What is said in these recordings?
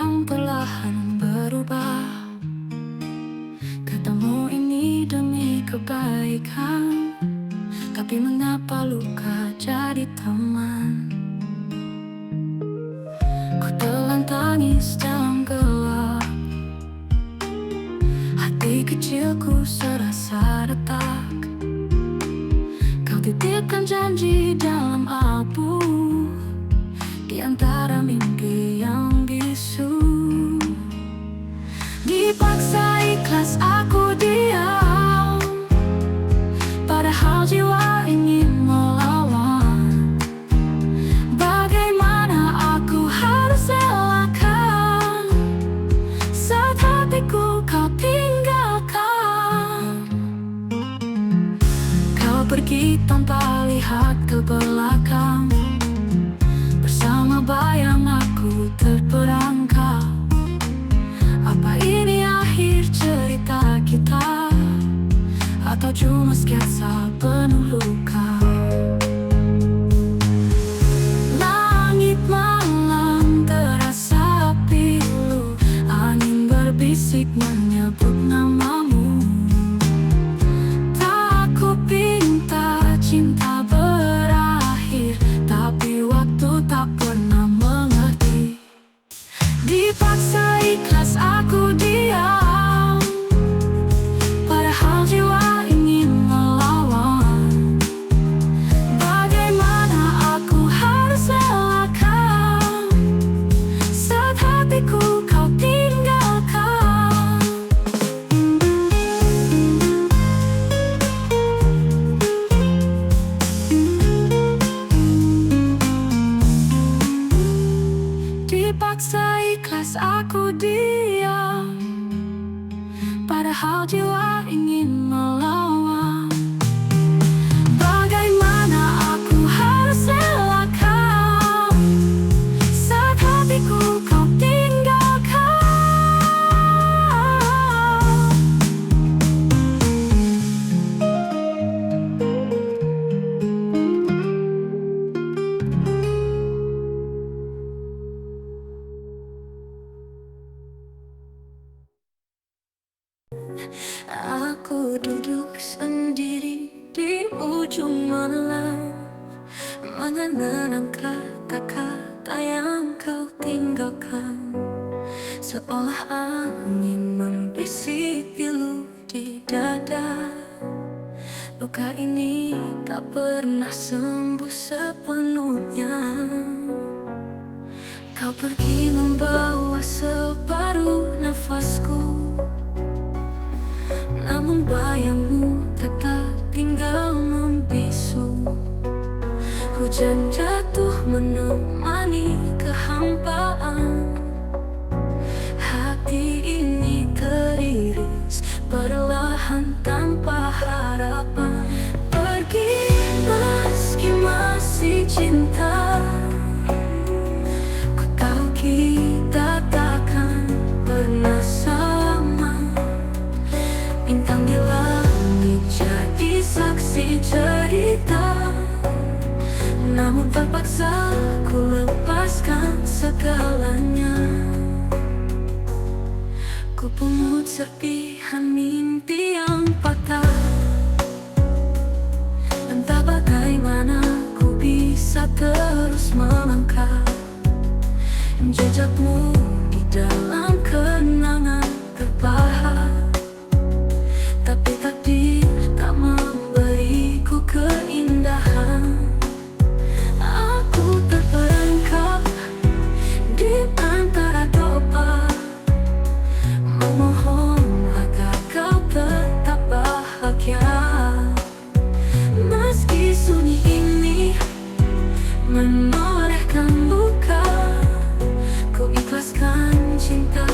yang perlahan berubah. Katamu ini demi kebaikan, tapi mengapa luka jadi teman? Ku telan tangis dalam gelap, hati kecilku serasa retak. Kau titipkan janji dalam abu, di antara mimpi yang bisu. Dipaksa ikhlas aku diam, padahal jiwa ingin melawan. Bagaimana aku harus relakan saat hatiku kau tinggalkan? Kau pergi tanpa lihat ke belakang, bersama bayang aku terperangkap. Apa ini akhir cerita kita, atau cuma sketsa penuh luka? Langit malam terasa pilu, angin berbisik menyebut namamu. Tak ku pinta cinta berakhir, tapi waktu tak pernah mengerti. Dipaksa ikhlas aku diam, padahal jiwa ingin melawan. Bagaimana aku harus relakan saat hatiku kau tinggalkan? Dipaksa ikhlas aku diam, padahal jiwa ingin melawan. Bagaimana aku harus relakan saat hatiku kau tinggalkan? Aku duduk sendiri di ujung malam, mengenang kata-kata yang kau tinggalkan. Seolah angin membisik pilu di dada. Luka ini tak pernah sembuh sepenuhnya. Kau pergi membawa separuh nafasku, namun bayangmu tetap tinggal membisu. Hujan jatuh menemani kehampaan, hati ini teriris perlahan tanpa harapan. Pergi meski masih cinta, ku tahu kita takkan pernah sama. Bintang di langit jadi saksi cerita, namun terpaksa ku lepaskan segalanya. Ku pungut serpihan mimpi yang patah. Entah bagaimana ku bisa terus melangkah, jejakmu di dalam kenangan terpahat. Tapi takdir tak memberiku keindahan. Aku terperangkap di antara doa, memohon agar kau tetap bahagia. Meski sunyi ini menorehkan luka, ku ikhlaskan cinta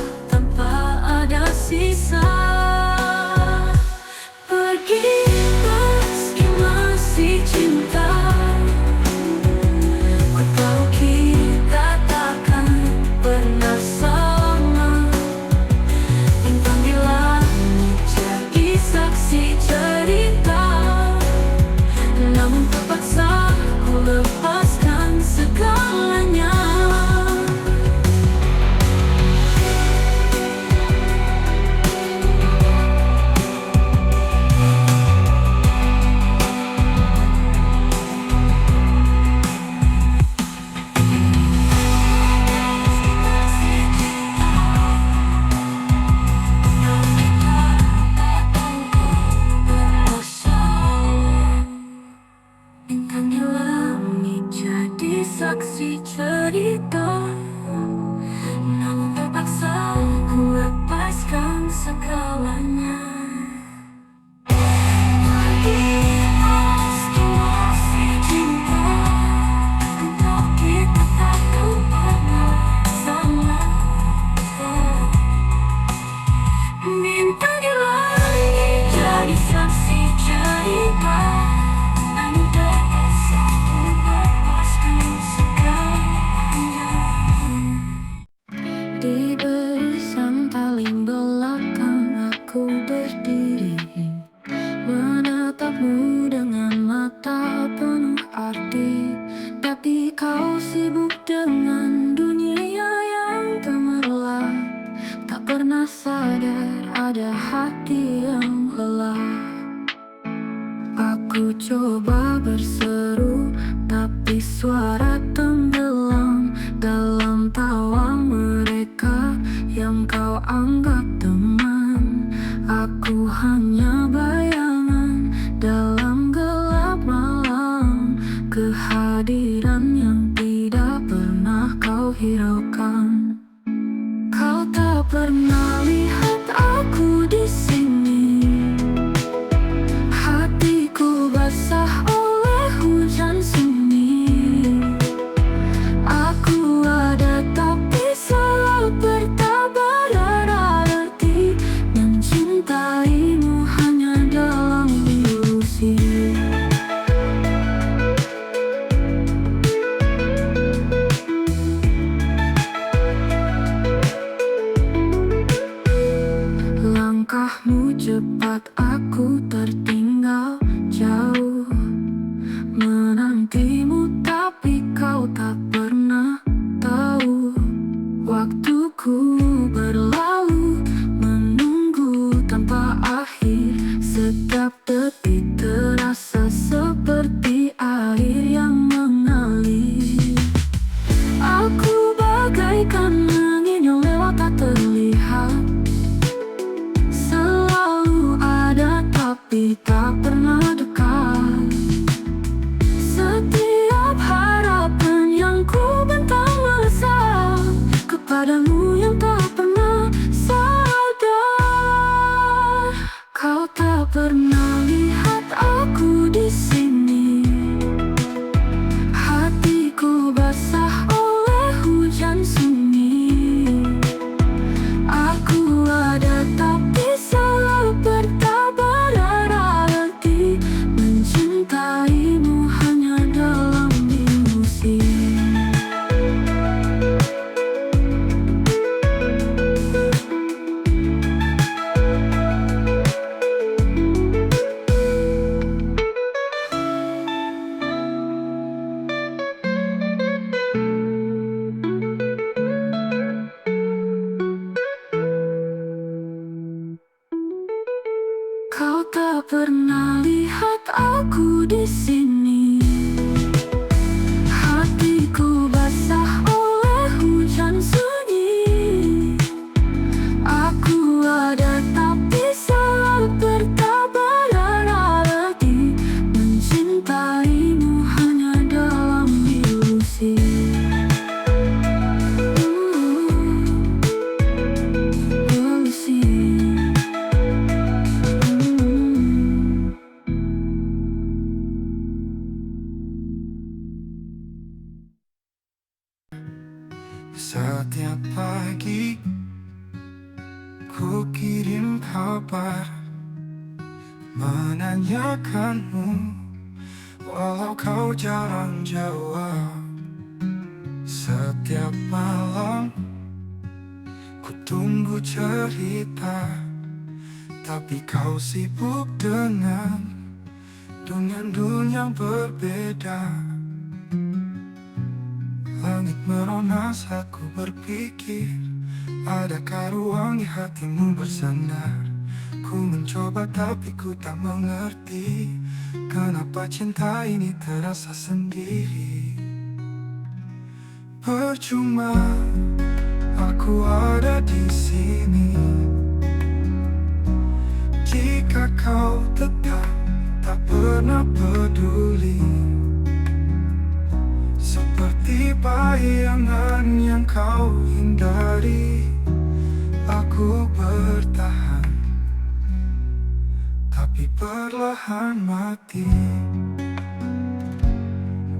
berdiri, menatapmu dengan mata penuh arti. Tapi kau sibuk dengan dunia yang gemerlap, tak pernah sadar ada hati yang lelah. Aku coba berseru, tapi suara tenggelam dalam tawa mereka yang kau anggap teman. Aku hanya bayangan dalam gelap malam, kehadiran yang tidak pernah kau hiraukan. Kau tak pernah lihat aku di sini. Hatiku basah oleh hujan sunyi. Aku ada tapi selalu bertabar arti. Mencintaimu hanya dalam ilusi. Langkahmu cepat, aku tertinggal jauh. Menantimu tapi kau tak pernah tahu. Waktuku berlalu, menunggu tanpa akhir. Setiap detik terasa seperti air yang mengalir. Aku bagaikan angin yang lewat tak terlihat, selalu ada tapi tak pernah dekat. Setiap harapan yang ku bentang melesat kepadamu yang tak pernah sadar. Kau tak pernah lihat aku di sini. Hatiku basah oleh hujan sunyi. Aku ada tapi selalu bertabar arti. Mencintaimu hanya dalam ilusi. Kau tak pernah lihat aku di sini. Hatiku basah oleh hujan sunyi. Aku ada tapi selalu bertabar arti. Mencintaimu hanya dalam ilusi. Ilusi. Setiap pagi ku kirim kabar, menanyakanmu walau kau jarang jawab. Setiap malam ku tunggu cerita, tapi kau sibuk dengan dunia berbeda. Langit merona saat ku berpikir, adakah ruang di hatimu bersandar? Ku mencoba tapi ku tak mengerti, kenapa cinta ini terasa sendiri. Percuma aku ada di sini jika kau tetap tak pernah peduli. Seperti bayangan yang kau hindari, aku bertahan, tapi perlahan mati.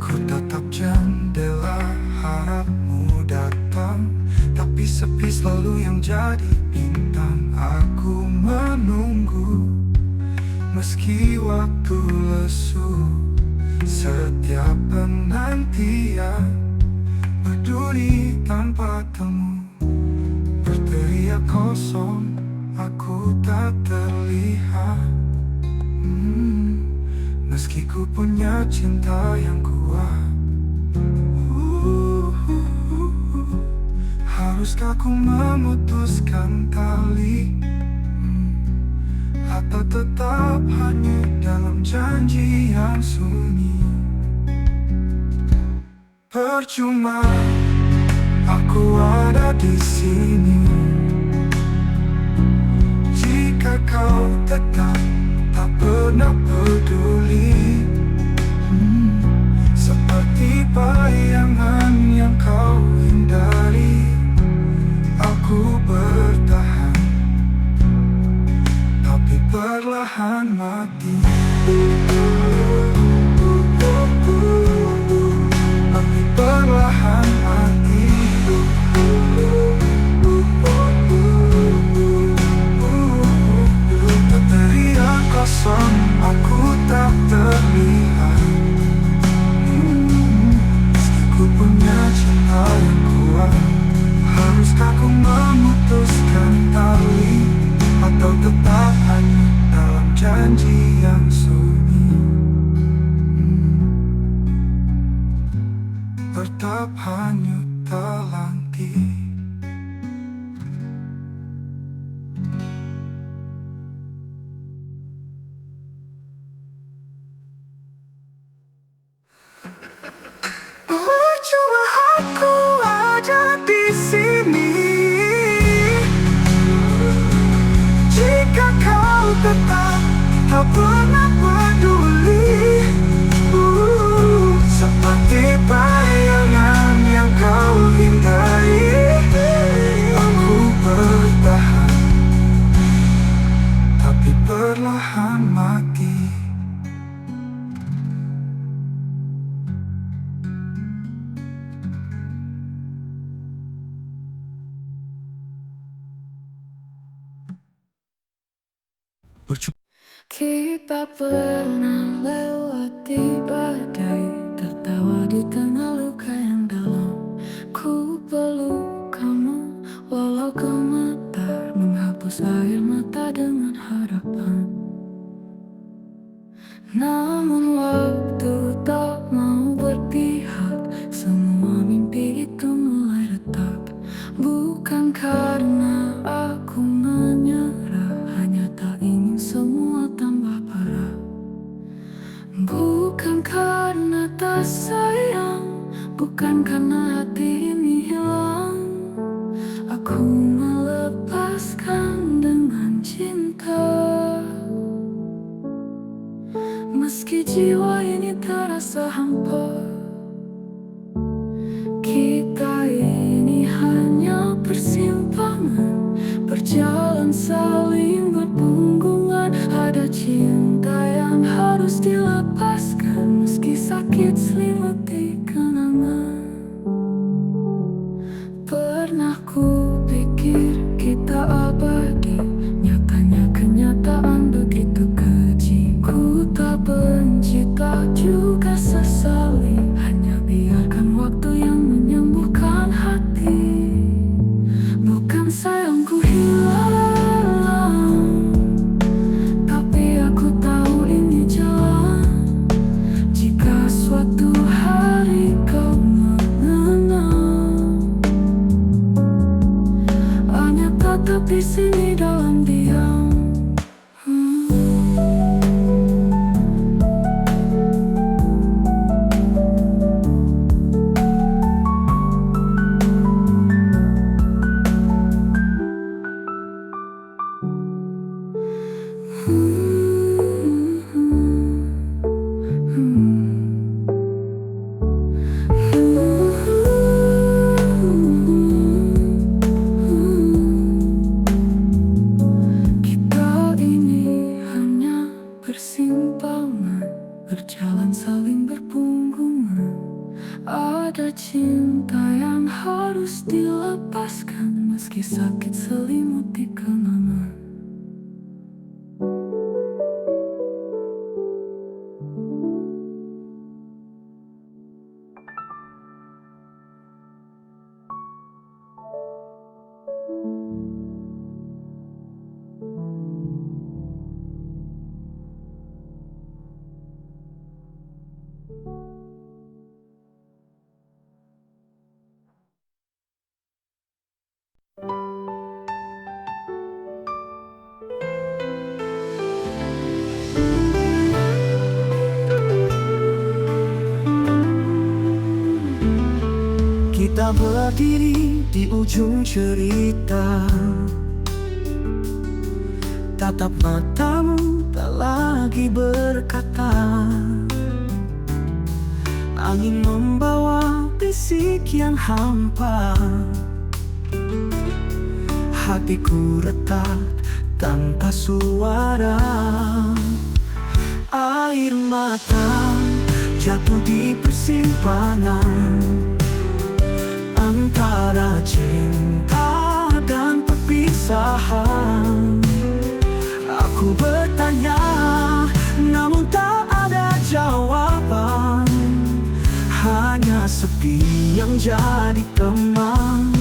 Ku tatap jendela, harapmu datang, tapi sepi selalu yang jadi bintang. Aku menunggu, meski waktu lesu. Setiap penantian berduri tanpa temu, berteriak kosong aku tak terlihat. Meski ku punya cinta yang kuat, haruskah ku memutuskan tali, atau tetap hanyut dalam janji yang sunyi? Percuma aku ada di sini jika kau tetap tak pernah peduli. Seperti bayangan yang kau hindari, aku bertahan, tapi perlahan mati. Tapi perlahan mati. Teriak kosong, aku tak terlihat. Meski ku punya cinta yang kuat, haruskah ku memutuskan tali, atau tetap hanyut dalam janji yang sunyi? Tetap hanyut telanti. Percuma aku ada di sini jika kau tetap tak pernah peduli. Seperti bayangan yang kau hindari, aku bertahan, tapi perlahan mati. Kita pernah lewati badai, tertawa di tengah luka yang dalam. Ku peluk kamu walau gemetar, menghapus air mata dengan harapan. Namun waktu tak mau berpihak, semua mimpi itu mulai retak. Bukan karena aku menyerah, hanya tak ingin semua tambah parah. Bukan karena tak sayang, bukan karena hati ini hilang. Aku melepaskan dengan cinta, meski jiwa ini terasa hampa. Kita ini hanya persimpangan, berjalan saling berpunggungan. Ada cinta yang harus dilepaskan, meski sakit selimuti kenangan. Pernah ku pikir kita abadi, nyatanya kenyataan begitu keji. Ku tak benci, tak juga sesali, hanya biarkan waktu yang menyembuhkan hati. Bukan sayangku hilang, tapi aku tahu ini jalan. Jika suatu hari kau mengenang, hanya tetap di sini dalam diam. Kita ini hanya persimpangan, berjalan saling berpunggungan. Ada cinta yang harus dilepaskan, meski sakit selimuti kenangan. telah berdiri di ujung cerita. Tatap matamu tak lagi berkata. Angin membawa bisik yang hampa. Hatiku retak tanpa suara. Air mata jatuh di persimpangan antara cinta dan perpisahan. Aku bertanya, namun tak ada jawaban. Hanya sepi yang jadi teman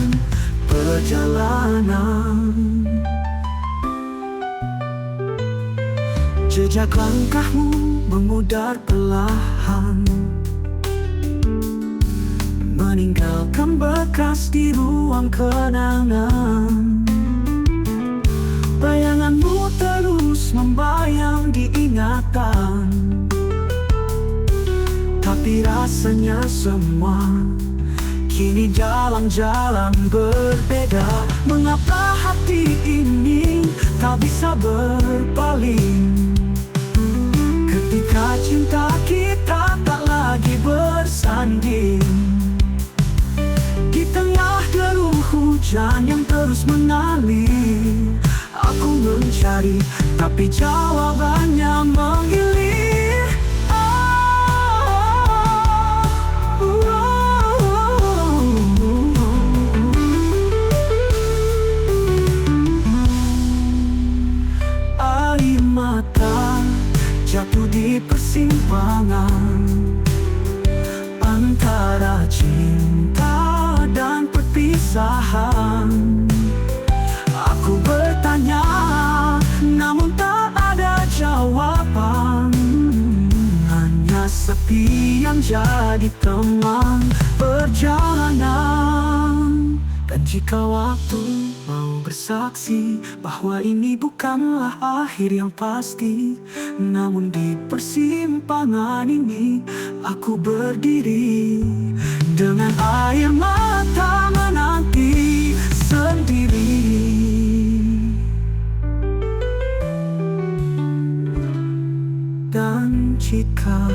perjalanan. Jejak langkahmu memudar perlahan, meninggalkan bekas di ruang kenangan. Bayanganmu terus membayang di ingatan, tapi rasanya semua kini jalan-jalan berbeda. Mengapa hati ini tak bisa berpaling ketika cinta kita tak lagi bersanding? Di tengah deru hujan yang terus mengalir, aku mencari, tapi jawabannya menggilir. Air mata jatuh di persimpangan antara cinta dan perpisahan. Aku bertanya, namun tak ada jawaban. Hanya sepi yang jadi teman perjalanan. Dan jika waktu mau bersaksi bahwa ini bukanlah akhir yang pasti, namun di persimpangan ini aku berdiri dengan air mata menanti sendiri. Dan jika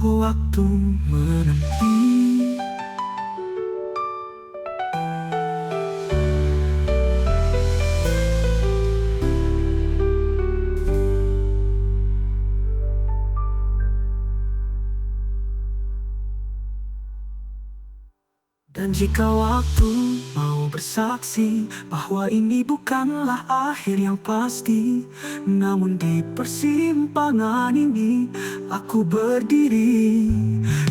waktu menepi, dan jika waktu mau bersaksi bahwa ini bukanlah akhir yang pasti, namun di persimpangan ini aku berdiri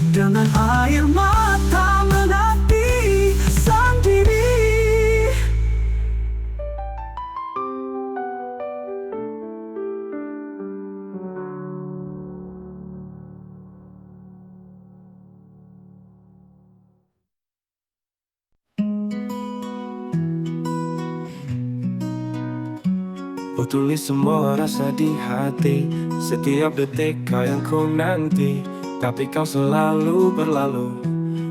dengan air mata menanti sendiri. Ku tulis semua rasa di hati, setiap detik kau yang ku nanti. Tapi kau selalu berlalu,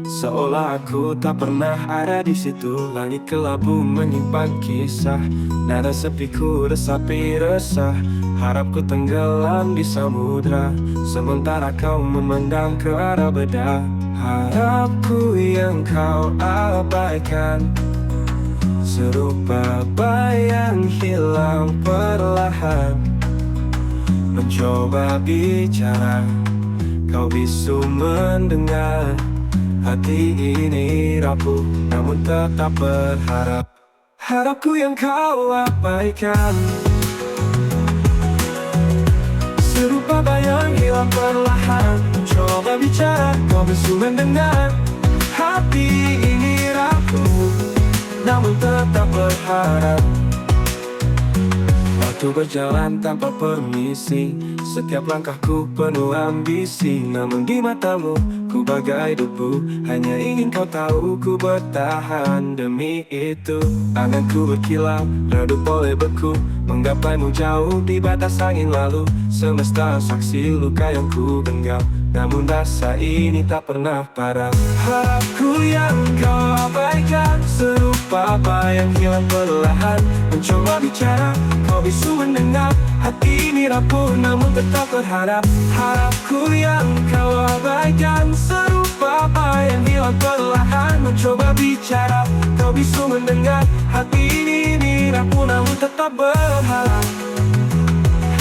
seolah aku tak pernah ada di situ. Langit kelabu menyimpan kisah, nada sepiku resapi resah. Harapku tenggelam di samudra, sementara kau memandang ke arah beda. Harapku yang kau abaikan, serupa bayang hilang perlahan. Mencoba bicara, kau bisu mendengar. Hati ini rapuh, namun tetap berharap. Harapku yang kau abaikan, serupa bayang hilang perlahan. Mencoba bicara, kau bisu mendengar. Hati ini rapuh, namun tetap berharap. Waktu berjalan tanpa permisi, setiap langkahku penuh ambisi. Namun di matamu, ku bagai debu. Hanya ingin kau tahu, ku bertahan demi itu. Anganku berkilau, redup oleh beku. Menggapaimu jauh di batas angin lalu. Semesta saksi luka yang ku genggam. namun rasa ini tak pernah padam. Harapku yang kau abaikan, serupa bayang hilang perlahan. Mencoba bicara, kau bisu mendengar, hati ini rapuh namun tetap berharap. Harapku yang kau abaikan, serupa bayang hilang perlahan. Mencoba bicara, kau bisu mendengar, hati ini rapuh namun tetap berharap.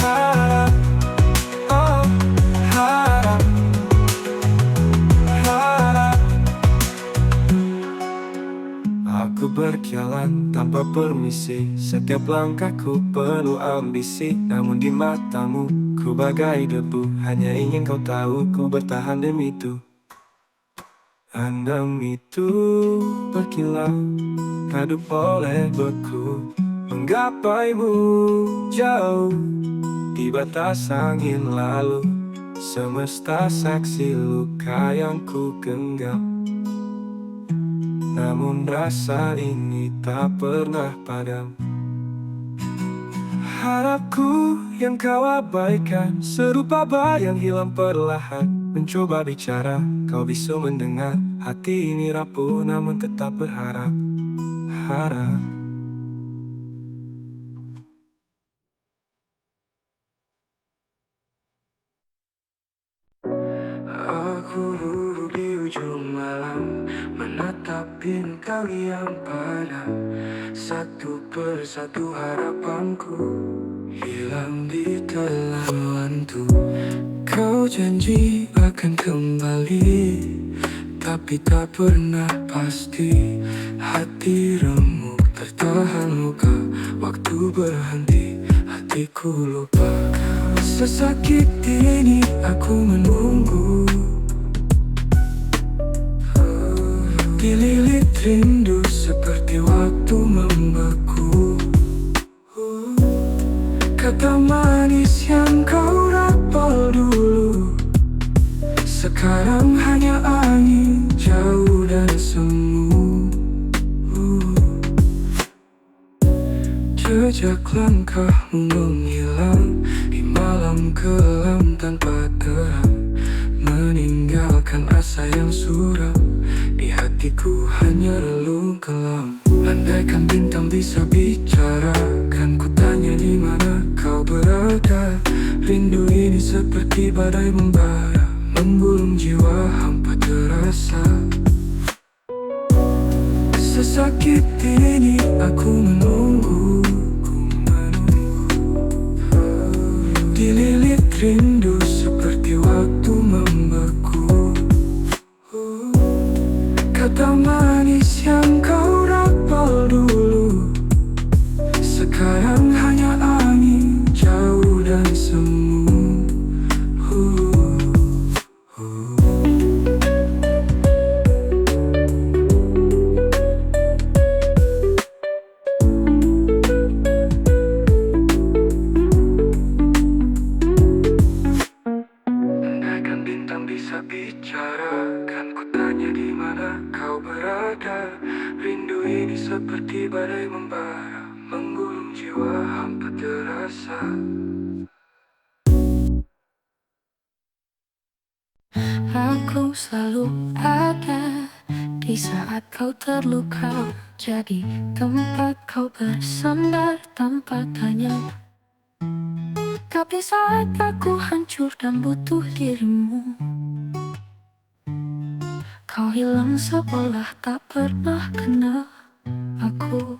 Harap, oh, harap, harap. Aku berjalan tanpa permisi, setiap langkahku penuh ambisi. Namun di matamu, ku bagai debu, hanya ingin kau tahu ku bertahan demi itu. Andam itu berkilau, redup oleh beku, menggapaimu jauh di batas angin lalu. Semesta saksi luka yang ku genggam, namun rasa ini tak pernah padam. Harapku yang kau abaikan, serupa bayang hilang perlahan. Mencoba bicara, kau bisu mendengar, hati ini rapuh namun tetap berharap. Harap. Aku duduk di ujung malam, menatap bintang yang padam. Satu persatu harapanku hilang di telan wantu. Kau janji akan kembali, tapi tak pernah pasti. Hati remuk tertahan luka, waktu berhenti, hatiku lupa. Sesakit ini aku menunggu, dililit rindu seperti waktu membeku. Kata manis yang kau rapal dulu, sekarang hanya angin jauh dan semu. Jejak langkahmu menghilang di malam kelam tanpa terang, meninggalkan rasa yang suram. Di hatiku hanya relung kelam. Andaikan bintang bisa bicara, kan ku tanya di mana kau berada. Rindu ini seperti badai membara, menggulung jiwa hampa terasa. Sesakit ini aku menunggu, dililit rindu seperti waktu membeku. Kata manis yang kau rapal dulu, sekarang hanya angin jauh dan semu. Andaikan bintang bisa bicara, kan ku tanya di mana kau berada. Rindu ini seperti badai membara, menggulung jiwa hampa terasa. Aku selalu ada di saat kau terluka, jadi tempat kau bersandar tanpa tanya. Tapi saat aku hancur dan butuh dirimu, kau hilang seolah tak pernah kenal aku.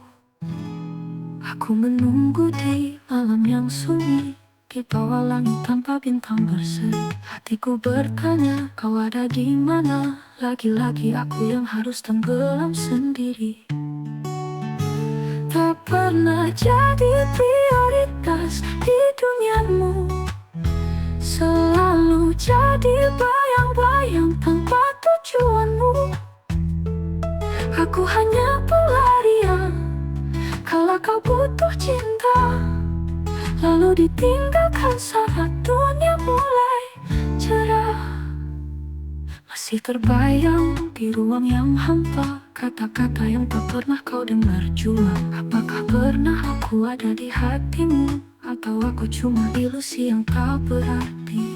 Aku menunggu di malam yang sunyi, di bawah langit tanpa bintang berseri. Hatiku bertanya, kau ada di mana? Lagi-lagi aku yang harus tenggelam sendiri. Tak pernah jadi prioritas di duniamu, selalu jadi bayang-bayang tanpa tujuanmu. Aku hanya pelarian kalau kau butuh cinta, lalu ditinggalkan saat dunia mulai cerah. Masih terbayang di ruang yang hampa, kata-kata yang tak pernah kau dengar jua. Apakah pernah aku ada di hatimu, atau aku cuma ilusi yang tak berarti?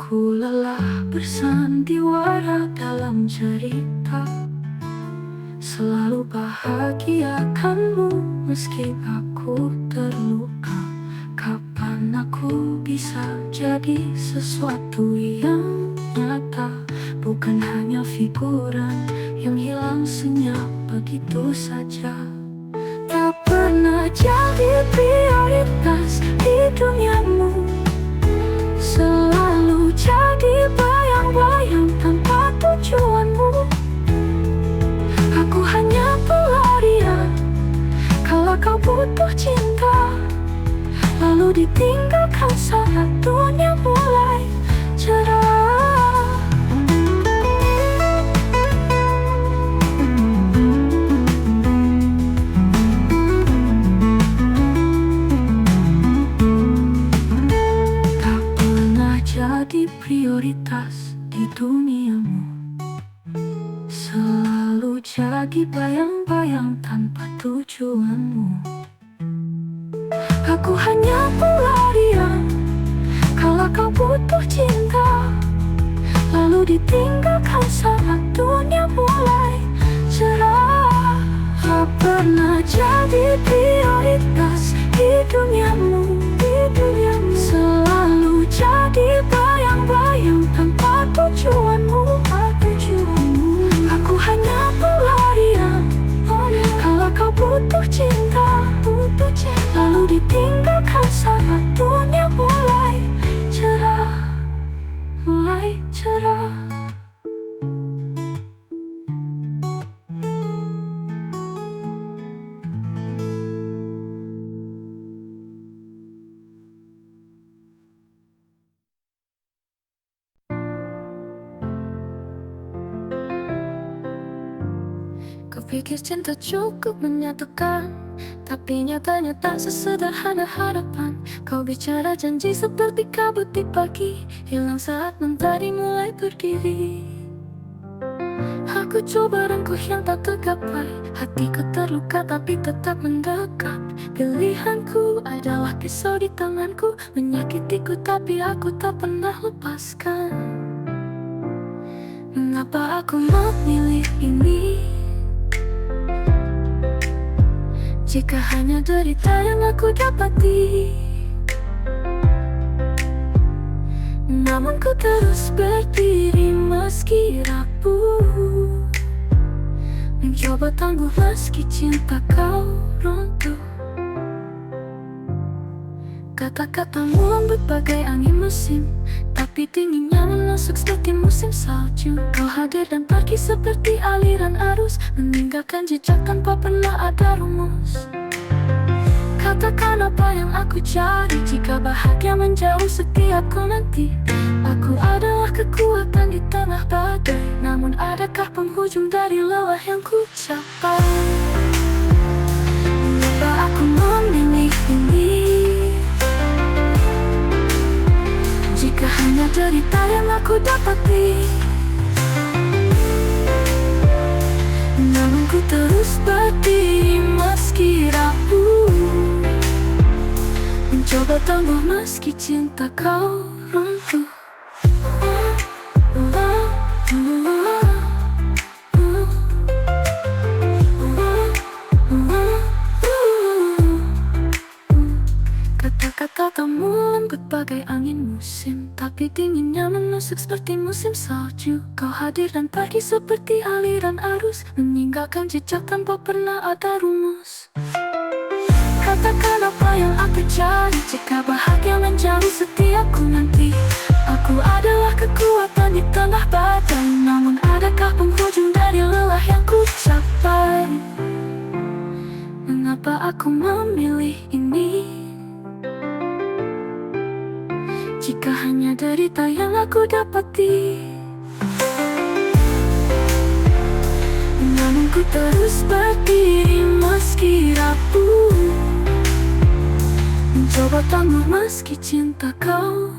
Aku lelah bersandiwara dalam cerita, selalu bahagiakanmu meski aku terluka. Kapan aku bisa jadi sesuatu yang nyata, bukan hanya figuran yang hilang senyap begitu saja. Tak pernah jadi prioritas di duniamu, selalu jadi bayang-bayang tanpa tujuanmu. Aku hanya pelarian kalau kau butuh cinta, lalu ditinggalkan saat dunia mulai cerah. Tak pernah jadi prioritas di duniamu, selalu jadi bayang-bayang tanpa tujuanmu. Aku hanya pelarian kalau kau butuh cinta, lalu ditinggalkan saat dunia mulai cerah. Tak pernah jadi prioritas di duniamu, selalu jadi bayang-bayang tanpa tujuanmu. Aku hanya pelarian kalau kau butuh cinta, lalu ditinggalkan saat dunia mulai cerah, mulai cerah. Kupikir cinta cukup menyatukan, tapi nyatanya tak sesederhana harapan. Kau bicara janji seperti kabut di pagi, hilang saat mentari mulai berdiri. Aku coba rengkuh yang tak tergapai, hatiku terluka tapi tetap mendekat. Pilihanku adalah pisau di tanganku, menyakitiku tapi aku tak pernah lepaskan. Mengapa aku memilih ini, jika hanya derita yang aku dapati? Namun ku terus berdiri meski rapuh, mencoba tangguh meski cinta kau runtuh. Kata-katamu lembut bagai angin musim, tapi dinginnya menusuk seperti musim salju. Kau hadir dan pergi seperti aliran arus, meninggalkan jejak tanpa pernah ada rumus. Katakan apa yang aku cari, jika bahagia menjauh setiap ku nanti. Aku adalah kekuatan di tengah badai, namun adakah penghujung dari lelah yang ku capai? Mengapa aku memilih ini, jika hanya derita yang aku dapati? Namun ku terus berdiri meski rapuh, mencoba tangguh meski cinta kau runtuh. Kata-katamu lembut bagai angin musim, tapi dinginnya menusuk seperti musim salju. Kau hadir dan pergi seperti aliran arus, meninggalkan jejak tanpa pernah ada rumus. Katakan apa yang aku cari, jika bahagia menjauh setiap ku nanti. Aku adalah kekuatan di tengah badai, namun adakah penghujung dari lelah yang ku capai? Mengapa aku memilih ini, jika hanya derita yang aku dapati? Namun ku terus berdiri meski rapuh, mencoba tangguh meski cinta kau